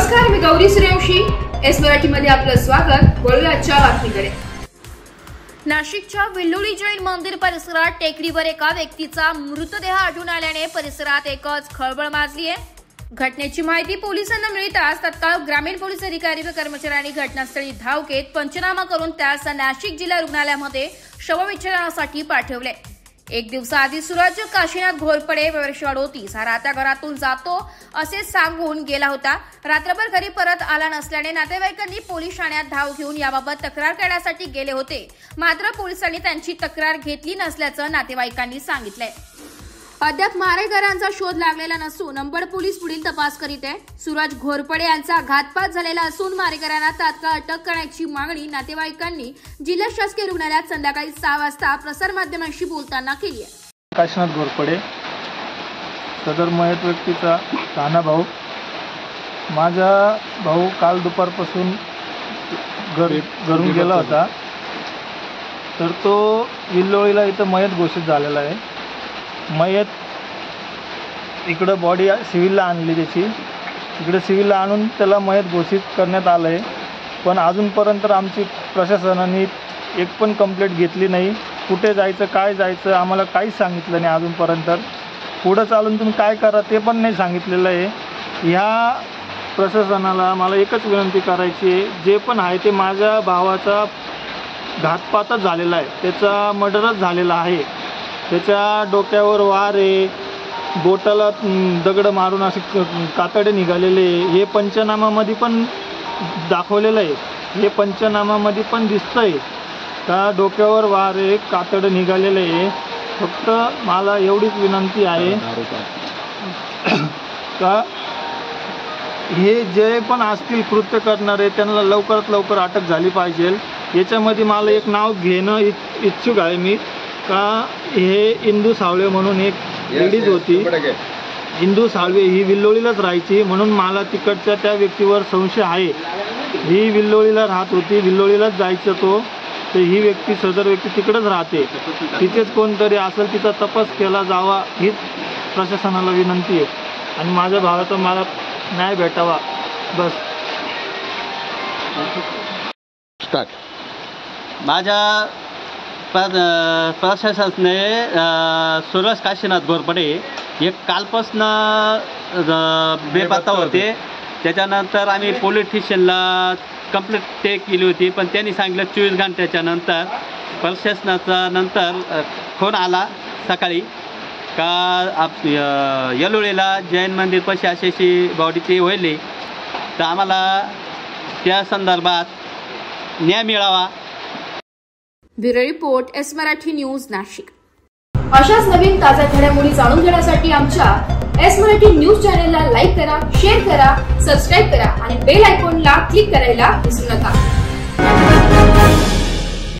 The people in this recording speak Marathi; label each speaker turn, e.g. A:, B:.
A: नमस्कार, मी गौरी सूर्यवंशी. एस मराठीमध्ये आपलं स्वागत. वळूया आजच्या बातमीकडे. नाशिकच्या विल्लोळी जैन मंदिर परिसरात टेकडीवर एका व्यक्तीचा मृतदेह आढळून आल्याने परिसरात एकच खळबळ माजली आहे. घटनेची माहिती पोलिसांना मिळताच तत्काळ ग्रामीण पोलीस अधिकारी व कर्मचाऱ्यांनी घटनास्थळी धाव घेत पंचनामा करून त्यास नाशिक जिल्हा रुग्णालयामध्ये शवविच्छेदनासाठी पाठवले. एक दिवसाआधी सूरज काशीनाथ घोरपडे वर्ष 38 हा राहत्या घरातून जातो असे सांगून गेला होता. रात्रभर घरी परत आला नसल्याने नातेवाईकांनी पोलीस ठाण्यात धाव घेऊन याबाबत तक्रार करण्यासाठी गेले होते. मात्र पोलिसांनी त्यांची तक्रार घेतली नसल्याचं नातेवाईकांनी सांगितलंय. अद्याप मारेकऱ्यांचा शोध लागलेला नसून अंबड पोलीस पुढील तपास करीत आहे. सूरज घोरपडे यांचा घातपात झालेला असून मारेकऱ्यांना तात्काळ अटक करण्याची मागणी नातेवाईकांनी जिल्हा शासकीय रुग्णालयात संध्याकाळी 6 वाजता प्रसारमाध्यमांशी बोलताना केली आहे.
B: काशीनाथ घोरपडे सदर मयत व्यक्तीचा लहाना भाऊ. माझा भाऊ काल दुपारपासून घरून गेला होता, तर तो विल्लोळीला इथं मयत घोषित झालेला आहे. मयत इकडं बॉडी सिव्हिलला आणली, त्याची इकडे सिव्हिलला आणून त्याला मयत घोषित करण्यात आलं आहे. पण अजूनपर्यंत आमची प्रशासनाने एक पण कंप्लेंट घेतली नाही. कुठे जायचं, काय जायचं आम्हाला काहीच सांगितलं नाही अजूनपर्यंत. पुढं चालून तुम्ही काय करा ते पण नाही सांगितलेलं आहे. ह्या प्रशासनाला मला एकच विनंती करायची आहे, जे पण आहे ते माझ्या भावाचा घातपातच झालेला आहे, त्याचा मर्डरच झालेला आहे. त्याच्या डोक्यावर वार आहे, बोटाला दगड मारून असे कातडे निघालेले. हे पंचनामामध्ये पण दाखवलेलं आहे, हे पंचनामामध्ये पण दिसतं आहे का डोक्यावर वार आहे, कातडं निघालेलं आहे. फक्त मला एवढीच विनंती आहे का हे जे पण असतील कृत्य करणारे त्यांना लवकरात लवकर अटक झाली पाहिजे. याच्यामध्ये मला एक नाव घेणं इच्छुक आहे मी, का हे इंदू साळवे म्हणून एक लेडीज होती. इंदू साळवे ही विल्लोळीलाच राहायची, म्हणून मला तिकडच्या त्या व्यक्तीवर संशय आहे. ही विल्लोळीला राहत होती, विल्लोळीलाच जायचं तो, तर ही व्यक्ती सदर व्यक्ती तिकडेच राहते. तिथेच कोणतरी असेल, तिचा तपास केला जावा हीच प्रशासनाला विनंती आहे. आणि माझ्या भावाचा मला न्याय भेटावा बस.
C: स्टार्ट. माझ्या प्रशासनाने सूरज काशीनाथ घोरपडे हे कालपासून बेपत्ता होते. त्याच्यानंतर आम्ही पोलीस स्टेशनला कंप्लेंट केली होती, पण त्यांनी सांगितलं 24 घंट्याच्या नंतर. प्रशासनाचा नंतर फोन आला सकाळी का येलोळीला जैन मंदिर पाशी अशी बॉडीची होईल, तर आम्हाला त्या संदर्भात न्याय मिळावा.
A: Bureau report, S Marathi news, Nashik. अशाच नवीन ताज्या घडामोडी जाणून घेण्यासाठी आमच्या एस मराठी न्यूज चॅनलला लाईक करा, शेअर करा, सबस्क्राईब करा आणि बेल आयकॉनला क्लिक करायला विसरू नका.